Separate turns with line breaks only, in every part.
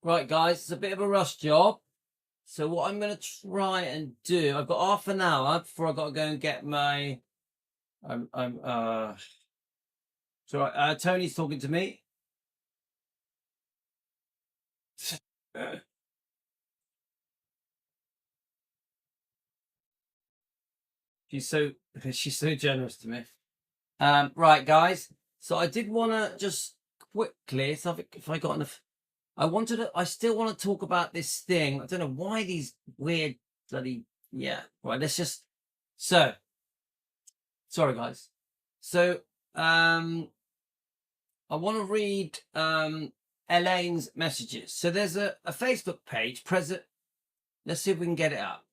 Right, guys, it's a bit of a rush job. So what I'm going to try and do, I've got half an hour before I've got to go and get my, Tony's talking to me. She's so generous to me. Right, guys. So I did want to just quickly, so if I got enough, I still want to talk about this thing. I don't know why these weird bloody, yeah. Right, sorry, guys. So, I want to read Elaine's messages. So there's a Facebook page, let's see if we can get it up.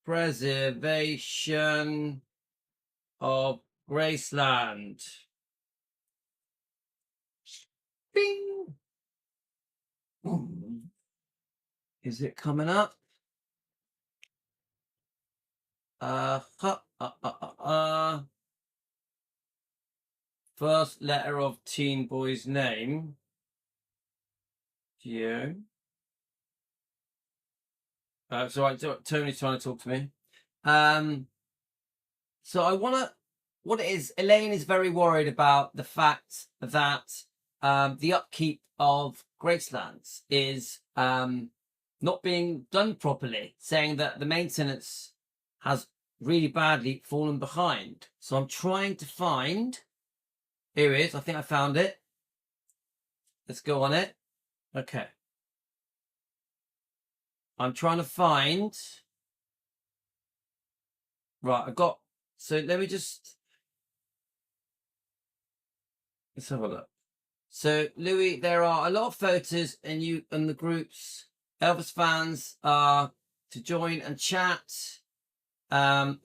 Preservation of Graceland. Bing. Is it coming up? First letter of teen boy's name. Geo. So Tony's trying to talk to me. So what it is, Elaine is very worried about the fact that the upkeep of Graceland is not being done properly, saying that the maintenance has really badly fallen behind. So I'm trying to find, here it is, I think I found it. Let's go on it. Okay. I'm trying to find, right, so let's have a look. So Louis, there are a lot of photos and the groups, Elvis fans are to join and chat. So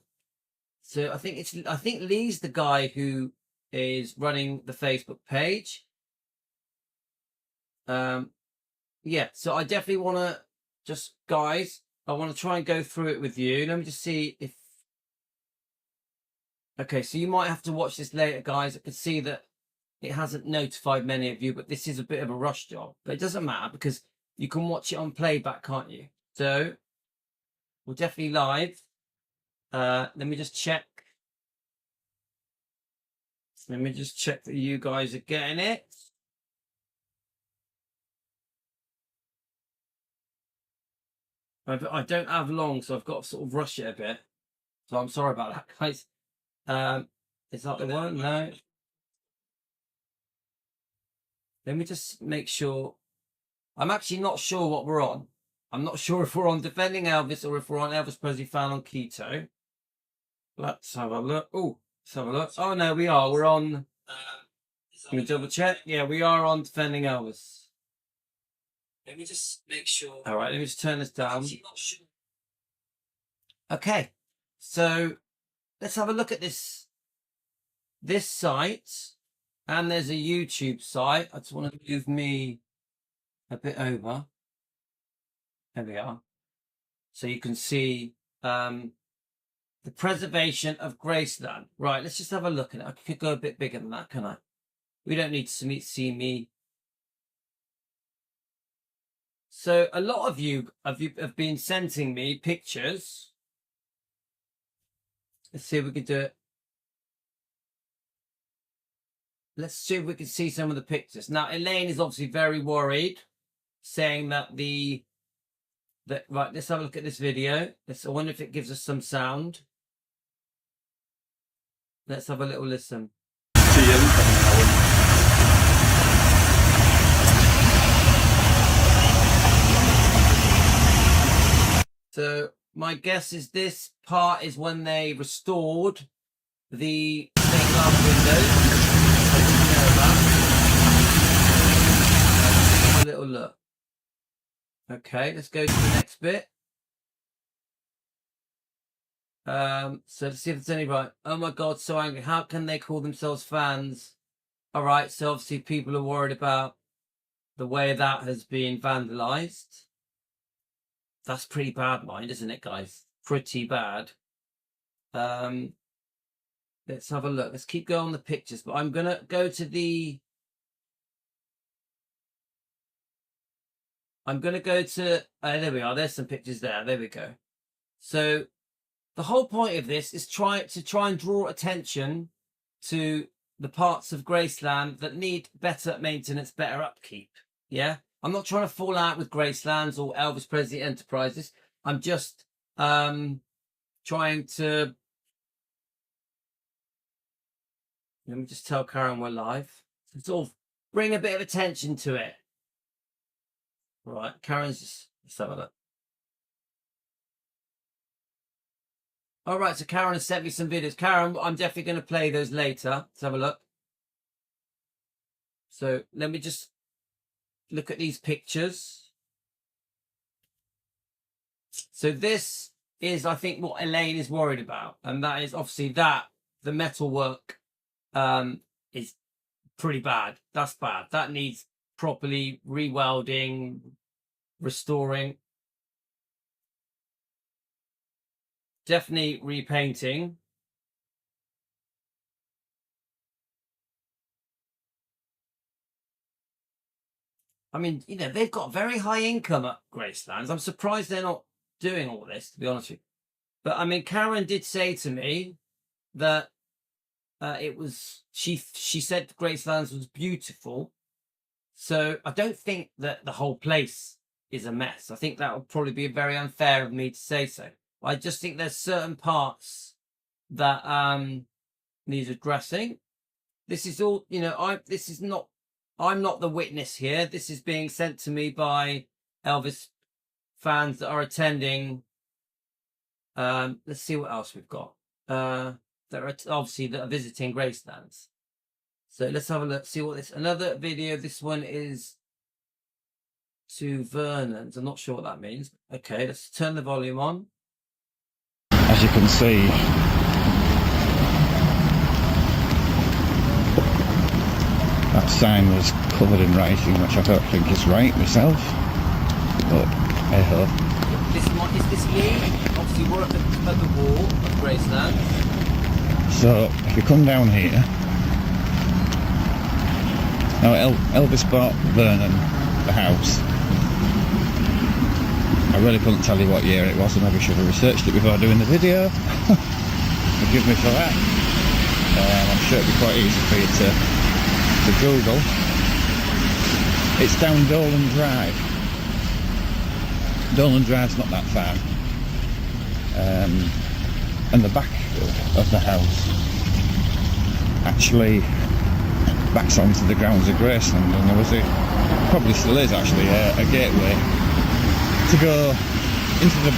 I think Lee's the guy who is running the Facebook page. Yeah, so I definitely want to guys, I want to try and go through it with you. Let me just see if, okay, so you might have to watch this later, guys. I can see that it hasn't notified many of you, but this is a bit of a rush job, but it doesn't matter because you can watch it on playback, can't you? So we're definitely live. Let me just check. Let me just check that you guys are getting it. I don't have long, so I've got to sort of rush it a bit. So I'm sorry about that, guys. Is that the one? No. Let me just make sure. I'm actually not sure what we're on. I'm not sure if we're on Defending Elvis or if we're on Elvis Presley Fan on Keto. Let's have a look. Oh, let's have a look. Oh, no, we are. We're on. Let me double check. Yeah, we are on Defending Elvis. Let me just make sure. All right, let me just turn this down. Okay, so let's have a look at this site. And there's a YouTube site. I just want to move me a bit over. There we are. So you can see the Preservation of Graceland. Right, let's just have a look at it. I could go a bit bigger than that, can I? We don't need to see me. So a lot of you have been sending me pictures. Let's see if we can do it. Let's see if we can see some of the pictures. Now, Elaine is obviously very worried, saying that right, let's have a look at this video. I wonder if it gives us some sound. Let's have a little listen. So my guess is this part is when they restored the stained glass windows. A little look. Okay, let's go to the next bit. So let's see if there's any right. Oh my God, so angry. How can they call themselves fans? All right, so obviously people are worried about the way that has been vandalized. That's pretty bad, mind, isn't it, guys? Pretty bad. Let's have a look. Let's keep going on the pictures, but I'm gonna go to the I'm going to go to, there we are. There's some pictures there. There we go. So the whole point of this is try and draw attention to the parts of Graceland that need better maintenance, better upkeep. Yeah. I'm not trying to fall out with Gracelands or Elvis Presley Enterprises. I'm just trying to, let me just tell Karen we're live. Sort of bring a bit of attention to it. Right, Karen's just, let's have a look. All right, so Karen has sent me some videos. Karen, I'm definitely going to play those later. Let's have a look. So let me just look at these pictures. So this is, I think, what Elaine is worried about. And that is obviously that the metalwork is pretty bad. That's bad. That needs properly rewelding, restoring. Definitely repainting. I mean, you know, they've got very high income at Gracelands. I'm surprised they're not doing all this, to be honest with you. But I mean, Karen did say to me that it was, she said Gracelands was beautiful. So I don't think that the whole place is a mess. I think that would probably be very unfair of me to say so. I just think there's certain parts that need addressing. This is all, you know, I'm not the witness here. This is being sent to me by Elvis fans that are attending. Let's see what else we've got. That are obviously that are visiting Gracelands. So let's have a look. See what this another video. This one is to Vernon's. I'm not sure what that means. Okay, let's turn the volume on.
As you can see, that sign was covered in writing, which I don't think is right myself, but hey ho.
Is this you? Obviously we're at the wall of Graceland.
So if you come down here, now Elvis bought Vernon the house. I really couldn't tell you what year it was, and maybe should have researched it before doing the video. Forgive me for that. I'm sure it'd be quite easy for you to Google. It's down Dolan Drive. Dolan Drive's not that far. And the back of the house actually backs onto the grounds of Graceland, and there was probably still is actually a gateway to go into the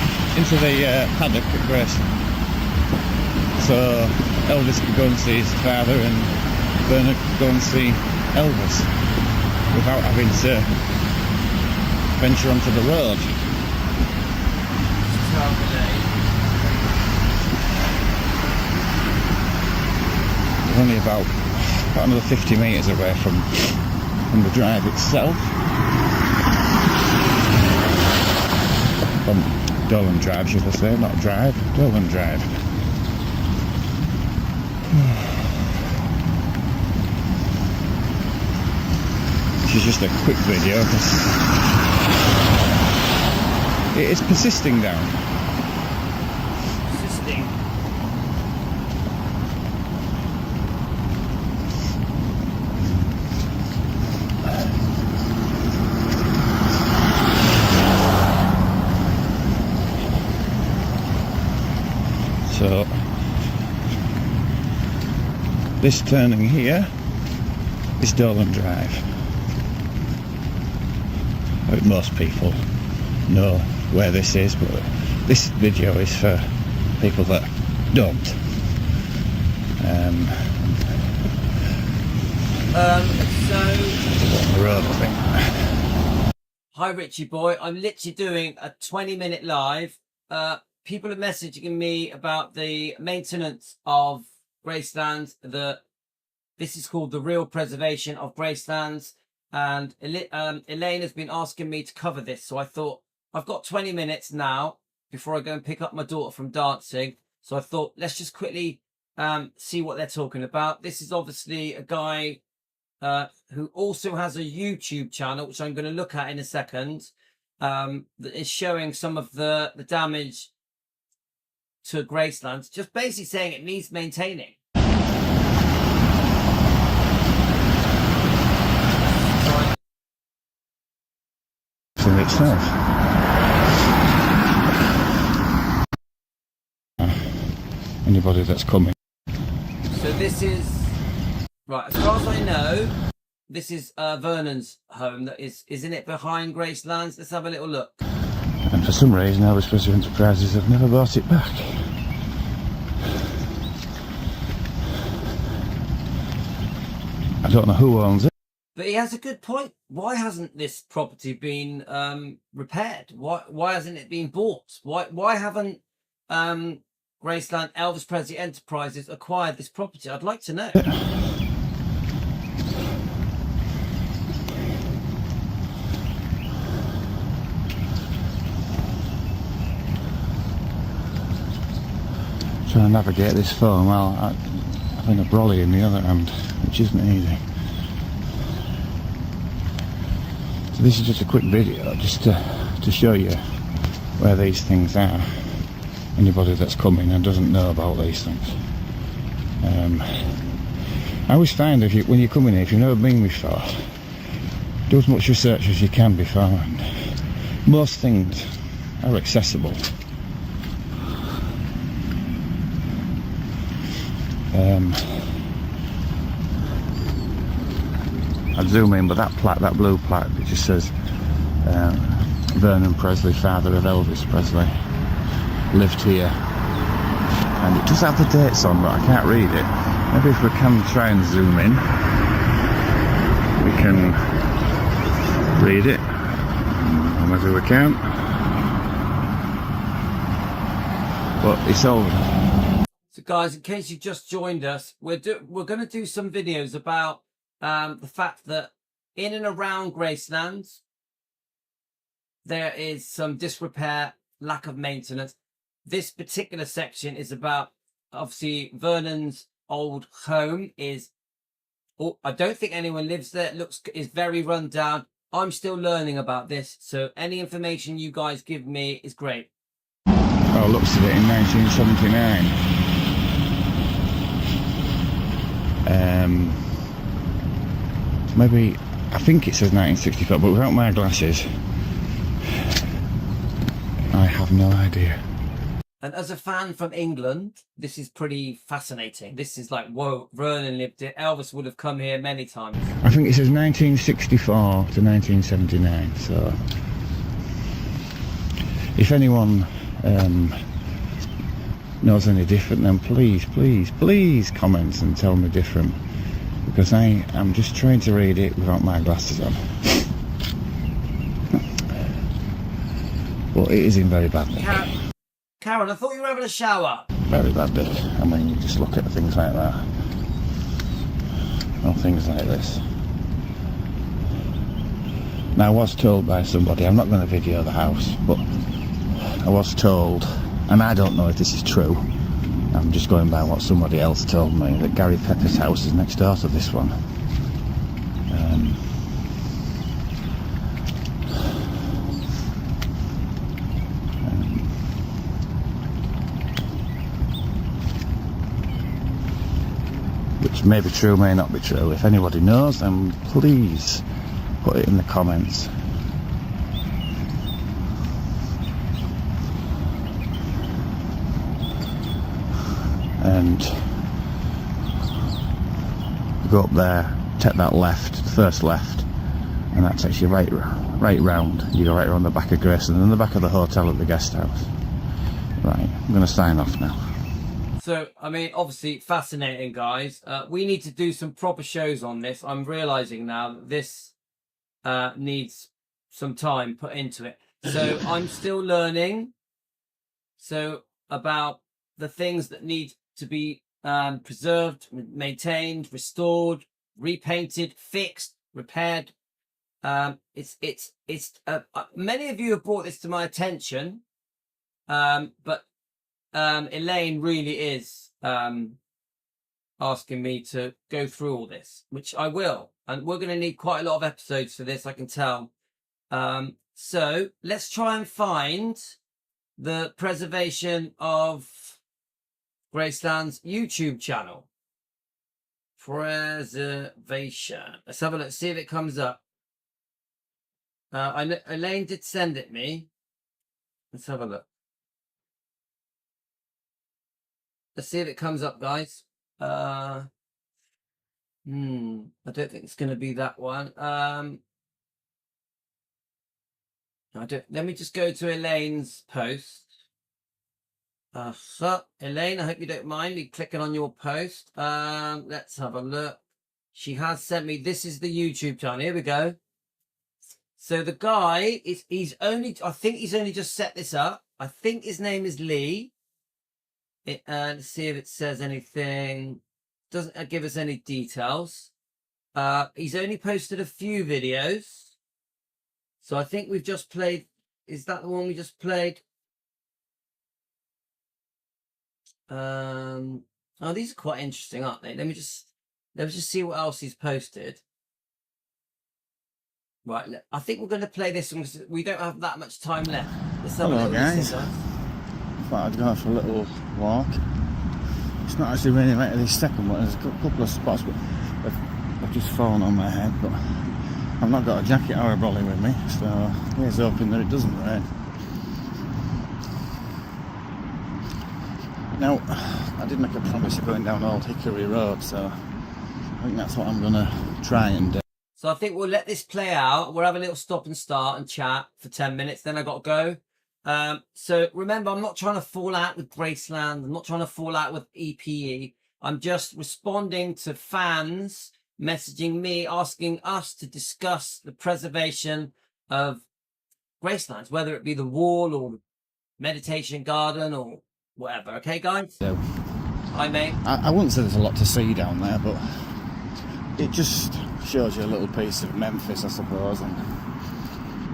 paddock at Graceland. So Elvis could go and see his father, and Vernon could go and see Elvis without having to venture onto the road. We're only about another 50 metres away from the drive itself. From Dolan Drive, should I say, not drive, Dolan Drive. This is just a quick video because it is persisting down.
Persisting.
So this turning here is Dolan Drive. I think most people know where this is, but this video is for people that don't.
So
On the road, I think.
hi Richie boy, I'm literally doing a 20-minute live. People are messaging me about the maintenance of Graceland. This is called the real preservation of Gracelands, and Elaine has been asking me to cover this. So I thought I've got 20 minutes now before I go and pick up my daughter from dancing. So I thought let's just quickly see what they're talking about. This is obviously a guy who also has a YouTube channel, which I'm going to look at in a second. that is showing some of the damage to Graceland, just basically saying it needs maintaining.
For itself. Anybody that's coming.
So this is, right, as far as I know, this is Vernon's home. That isn't it behind Graceland's? Let's have a little look.
And for some reason, Elvis Presley Enterprises have never bought it back. I don't know who owns it.
But he has a good point. Why hasn't this property been repaired? Why hasn't it been bought? Why haven't Graceland Elvis Presley Enterprises acquired this property? I'd like to know.
Trying to navigate this phone while having a brolly in the other hand, which isn't easy. So this is just a quick video, just to show you where these things are. Anybody that's coming and doesn't know about these things. I always find when you're coming here, if you've never been before, do as much research as you can beforehand. Most things are accessible. I'd zoom in, but that plaque, that blue plaque, it just says Vernon Presley, father of Elvis Presley, lived here, and it does have the dates on, but I can't read it. Maybe if we can try and zoom in, we can read it, or maybe we can't, but it's over.
So guys, in case you just joined us, we're going to do some videos about the fact that in and around Graceland there is some disrepair, lack of maintenance. This particular section is about, obviously, Vernon's old home is, I don't think anyone lives there. It is very run down. I'm still learning about this, so any information you guys give me is great.
Oh, looks at it in 1979. Maybe, I think it says 1965, but without my glasses, I have no idea.
And as a fan from England, this is pretty fascinating. This is like, whoa, Vernon lived it. Elvis would have come here many times.
I think it says 1964 to 1979, so if anyone knows any different, then please comment and tell me different, because I am just trying to read it without my glasses on. But it is in very bad nick.
Karen, I thought you were having a shower.
Very bad nick. I mean, you just look at things like that, or things like this. Now, I was told by somebody, I'm not going to video the house, but I was told, and I don't know if this is true, I'm just going by what somebody else told me, that Gary Pepper's house is next door to this one. Which may be true, may not be true. If anybody knows, then please put it in the comments. And go up there, take that left, the first left, and that takes you right round. You go right around the back of Graceland and the back of the hotel at the guest house. Right, I'm going to sign off now.
So, I mean, obviously fascinating, guys. We need to do some proper shows on this. I'm realizing now that this needs some time put into it. So I'm still learning. So about the things that need to be preserved, maintained, restored, repainted, fixed, repaired. Many of you have brought this to my attention, but Elaine really is asking me to go through all this, which I will, and we're going to need quite a lot of episodes for this, I can tell. So let's try and find the Preservation of Graceland's YouTube channel. Preservation. Let's have a look, see if it comes up. I know Elaine did send it me. Let's have a look. Let's see if it comes up, guys. I don't think it's going to be that one. Let me just go to Elaine's post. Elaine, I hope you don't mind me clicking on your post. Let's have a look. She has sent me, this is the YouTube channel. Here we go. So the guy I think he's only just set this up. I think his name is Lee. Let's see if it says anything. Doesn't give us any details. He's only posted a few videos. So I think we've just played. Is that the one we just played? Oh, these are quite interesting, aren't they? Let me just see what else he's posted. Right, I think we're going to play this one because we don't have that much time left.
Hello guys. I thought I'd go for a little walk. It's not actually raining right at this second one. There's a couple of spots, but I've just fallen on my head. But I've not got a jacket or a brolly with me, so here's hoping that it doesn't rain. Now, I did make a promise of going down Old Hickory Road, so I think that's what I'm going to try and do.
So I think we'll let this play out. We'll have a little stop and start and chat for 10 minutes. Then I got to go. So remember, I'm not trying to fall out with Graceland. I'm not trying to fall out with EPE. I'm just responding to fans messaging me, asking us to discuss the preservation of Gracelands, whether it be the wall or the meditation garden or whatever. Okay, guys?
So,
hi, mate.
I wouldn't say there's a lot to see down there, but it just shows you a little piece of Memphis, I suppose, and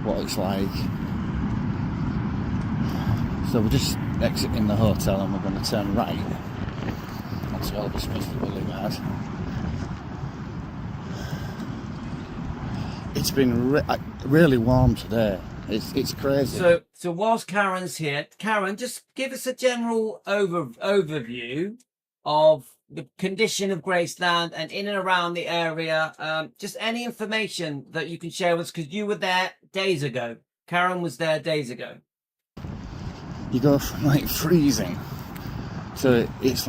what it's like. So we're just exiting the hotel and we're going to turn right onto Elvis Presley Boulevard. It's been really warm today. It's crazy.
So whilst Karen's here, Karen, just give us a general overview of the condition of Graceland and in and around the area. Just any information that you can share with us, because you were there days ago. Karen was there days ago.
You go from like freezing to it's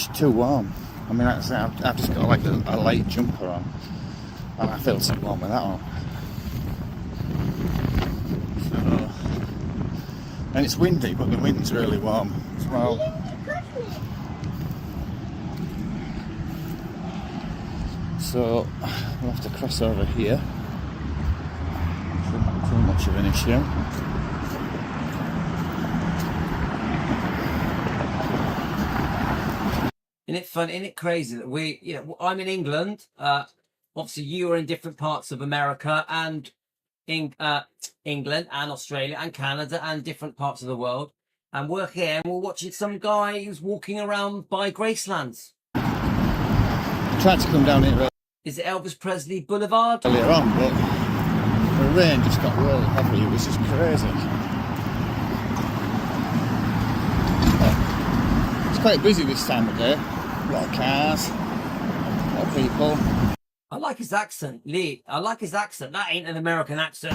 too warm. I mean, I've just got like a light jumper on, and I feel too warm with that on. So, and it's windy, but the wind's really warm as well. So we'll have to cross over here. Shouldn't be too much of an issue.
Isn't it fun? Isn't it crazy that I'm in England. Obviously you are in different parts of America and in England and Australia and Canada and different parts of the world. And we're here and we're watching some guy who's walking around by Graceland.
I tried to come down here
Is it Elvis Presley Boulevard?
earlier on, but the rain just got really heavy. It was just crazy. It's quite busy this time of day. A lot of cars, a lot of people.
I like his accent, Lee. I like his accent. That ain't an American accent.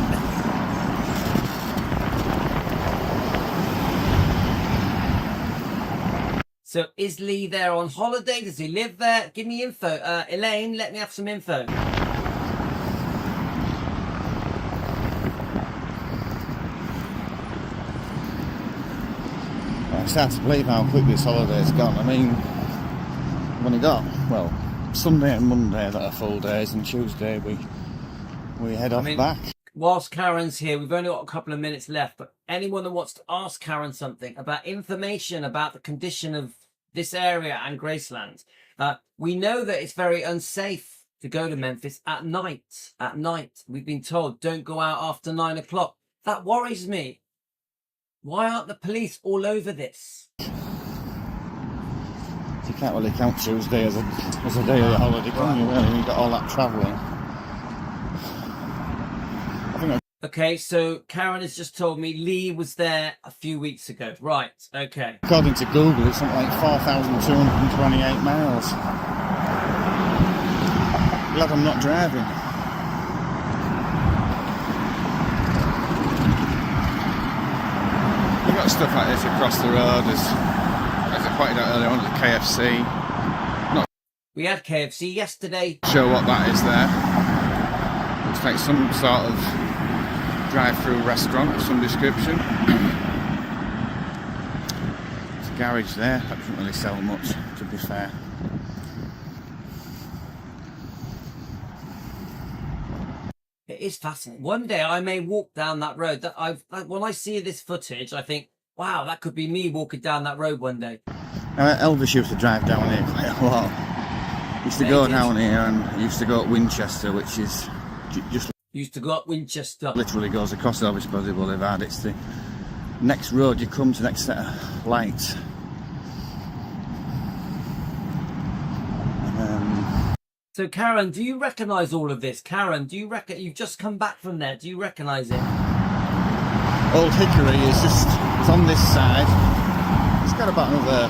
So is Lee there on holiday? Does he live there? Give me info. Elaine, let me have some info.
It's hard to believe how quick this holiday's gone. I mean, when it got, well, Sunday and Monday that are full days, and Tuesday we head off back.
Whilst Karen's here, we've only got a couple of minutes left, but anyone that wants to ask Karen something about information about the condition of this area and Graceland, we know that it's very unsafe to go to Memphis at night. At night, we've been told don't go out after 9 o'clock. That worries me. Why aren't the police all over this?
You can't really count Tuesday as a day of the holiday, can you? Really, you've got all that travelling.
Okay, so Karen has just told me Lee was there a few weeks ago. Right, okay.
According to Google, it's something like 4,228 miles. Glad I'm not driving. You've got stuff like this across the road, as I pointed out earlier on, the KFC. Not
We had KFC yesterday.
sure what that is there. Looks like some sort of drive-through restaurant of some description. There's a garage there. That doesn't really sell much, to be fair.
It is fascinating. One day I may walk down that road. When I see this footage, I think, wow, that could be me walking down that road one day.
Elvis used to drive down here quite a lot. He used to go down here, and he used to go up Winchester, which is just
Used to go up Winchester.
literally goes across Elvis Presley Boulevard. It's the next road you come to, next set of lights.
So Karen, do you recognise all of this? Karen, do you reckon you've just come back from there? Do you recognise it?
Old Hickory is just, it's on this side. It's got about another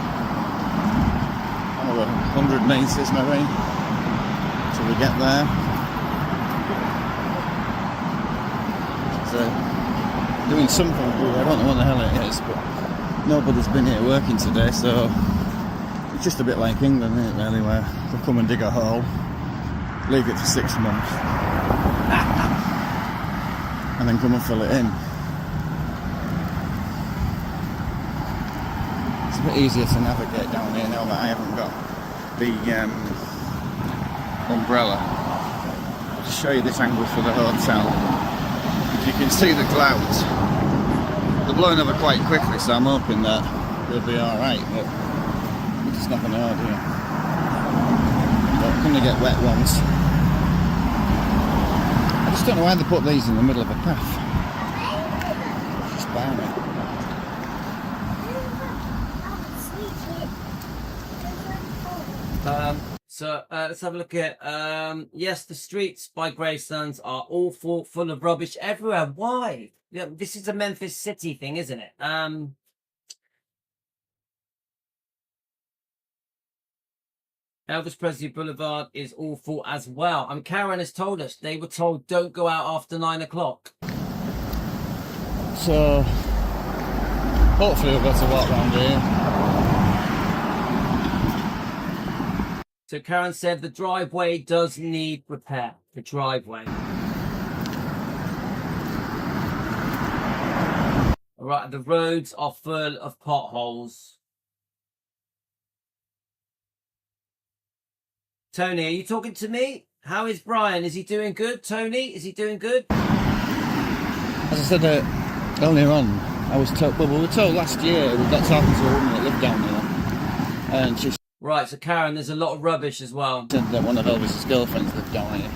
100 metres maybe till we get there. So, doing something here, I don't know what the hell it is, but nobody's been here working today, so it's just a bit like England, isn't it, really, where they come and dig a hole, leave it for 6 months, and then come and fill it in. It's a bit easier to navigate down here now that I haven't got the umbrella. I'll just show you this angle for the hotel. If you can see the clouds, they're blowing over quite quickly, so I'm hoping that they'll be alright, but we just never know, do you? But can they get wet ones? I just don't know why they put these in the middle of a path. It's just balmy.
Let's have a look at, yes, the streets by Graceland are awful, full of rubbish everywhere. Why? Yeah, this is a Memphis city thing, isn't it? Elvis Presley Boulevard is awful as well. And Karen has told us, they were told don't go out after 9 o'clock.
So, hopefully we'll get to walk around here.
So Karen said the driveway does need repair. The driveway. All right, the roads are full of potholes. Tony, are you talking to me? How is Brian? Is he doing good? Tony, is he doing good?
As I said earlier on, I was told, well, we were told last year, we got talking to a woman that lived down there, and she
Right, so Karen, there's a lot of rubbish as well.
said that one of Elvis's girlfriends lived down here.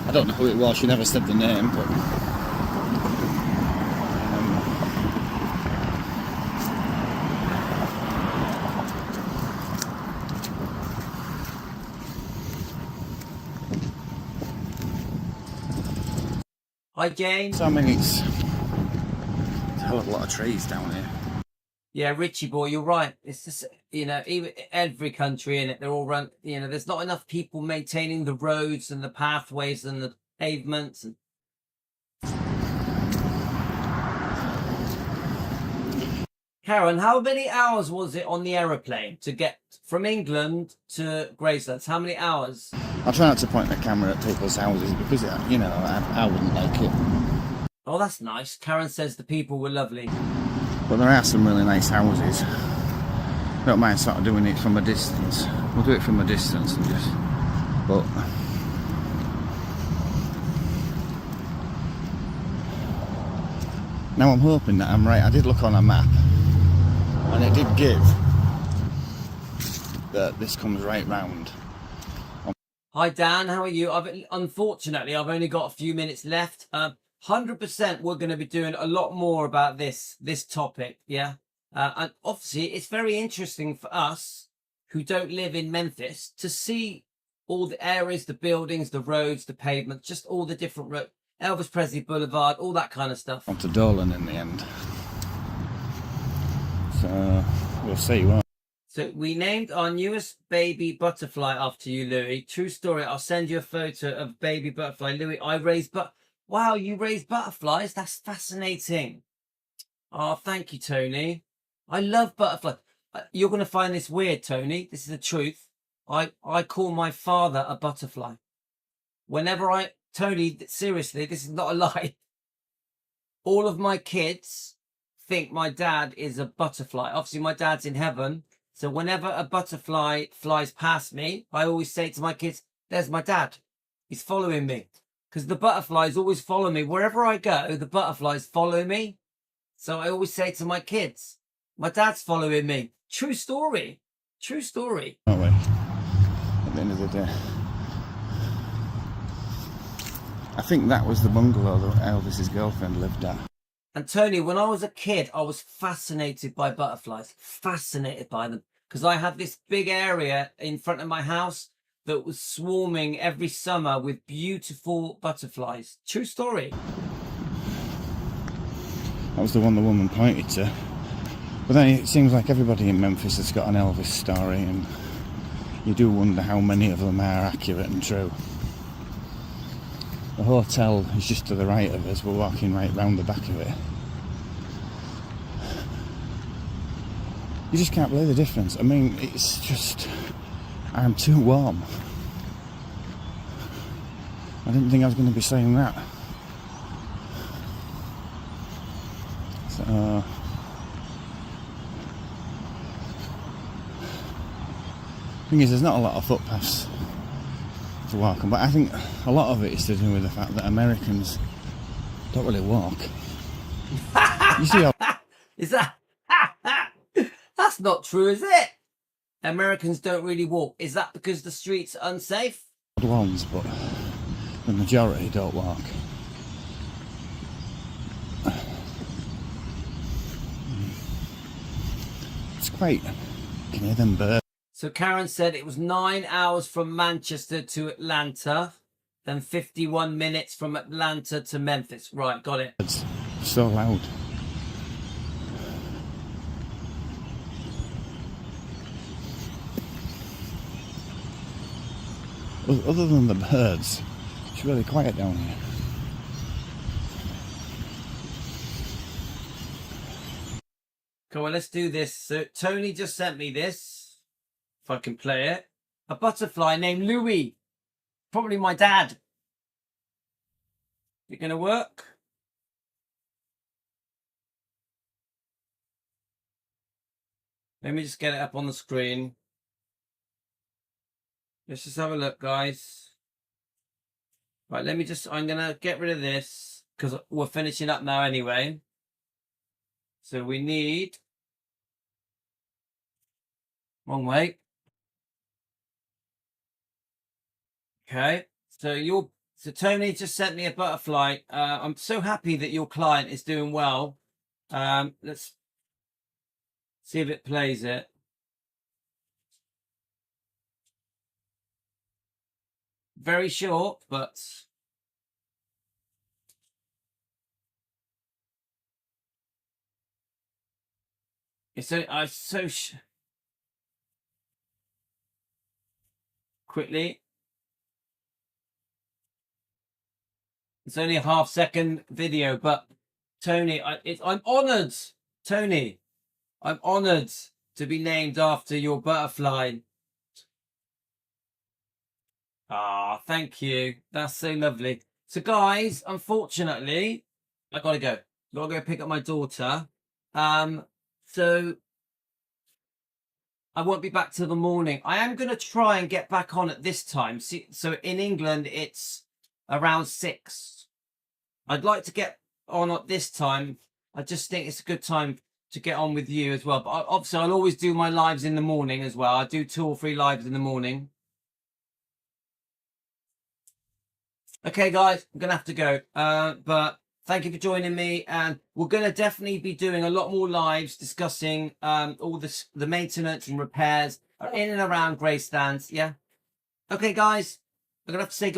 I don't know who it was, she never said the name, but
Hi, James.
so I mean, it's a hell of a lot of trees down here.
Yeah, Richie boy, you're right. It's just, even every country in it, they're all run, there's not enough people maintaining the roads and the pathways and the pavements. And Karen, how many hours was it on the aeroplane to get from England to Graceland? How many hours?
I'll try not to point the camera at people's houses because, I wouldn't like it.
Oh, that's nice. Karen says the people were lovely.
But there are some really nice houses. Don't mind sort of doing it from a distance. We'll do it from a distance and just, but now I'm hoping that I'm right. I did look on a map and it did give that this comes right round.
Hi, Dan. How are you? Unfortunately, I've only got a few minutes left. 100% we're going to be doing a lot more about this topic, yeah? And obviously, it's very interesting for us who don't live in Memphis to see all the areas, the buildings, the roads, the pavements, just all the different roads. Elvis Presley Boulevard, all that kind of stuff.
On to Dolan in the end. So we'll see. Won't
So we named our newest baby butterfly after you, Louis. True story. I'll send you a photo of baby butterfly. Louis, I raised wow, you raised butterflies? That's fascinating. Oh, thank you, Tony. I love butterflies. You're going to find this weird, Tony. This is the truth. I call my father a butterfly. Whenever Tony, seriously, this is not a lie. All of my kids think my dad is a butterfly. Obviously, my dad's in heaven. So whenever a butterfly flies past me, I always say to my kids, there's my dad. He's following me. Because the butterflies always follow me. Wherever I go, the butterflies follow me. So I always say to my kids, my dad's following me. True story. True story.
we? At the end of the day. I think that was the bungalow that Elvis's girlfriend lived at.
And Tony, when I was a kid, I was fascinated by butterflies. Fascinated by them. Because I had this big area in front of my house that was swarming every summer with beautiful butterflies. True story.
That was the one the woman pointed to. But then it seems like everybody in Memphis has got an Elvis story, and you do wonder how many of them are accurate and true. The hotel is just to the right of us. We're walking right round the back of it. You just can't believe the difference. I mean, it's just... I'm too warm. I didn't think I was going to be saying that. So... thing is, there's not a lot of footpaths to walk on, but I think a lot of it is to do with the fact that Americans don't really walk. You see how...
Is that... That's not true, is it? Americans don't really walk. Is that because the streets are unsafe?
ones, but the majority don't walk. It's quite... you can hear them birds.
So Karen said it was 9 hours from Manchester to Atlanta, then 51 minutes from Atlanta to Memphis. Right, got it.
It's so loud. Other than the birds, it's really quiet down here.
Come on, let's do this. So Tony just sent me this, if I can play it. A butterfly named Louis. Probably my dad. Is it going to work? Let me just get it up on the screen. Let's just have a look, guys. Right, let me just... I'm going to get rid of this because we're finishing up now anyway. So we need... wrong way. Okay. So Tony just sent me a butterfly. I'm so happy that your client is doing well. Let's see if it plays it. Very short, but it's so quickly. It's only a half-second video, but Tony, I'm honoured. Tony, I'm honoured to be named after your butterfly. Ah, thank you. That's so lovely. So, guys, unfortunately, I gotta go. Gotta go pick up my daughter. So I won't be back till the morning. I am gonna try and get back on at this time. See, so in England, it's around 6. I'd like to get on at this time. I just think it's a good time to get on with you as well. But obviously, I'll always do my lives in the morning as well. I do 2 or 3 lives in the morning. Okay, guys, I'm going to have to go. But thank you for joining me. And we're going to definitely be doing a lot more lives discussing all the maintenance and repairs in and around Graceland. Yeah. Okay, guys, I'm going to have to say goodbye.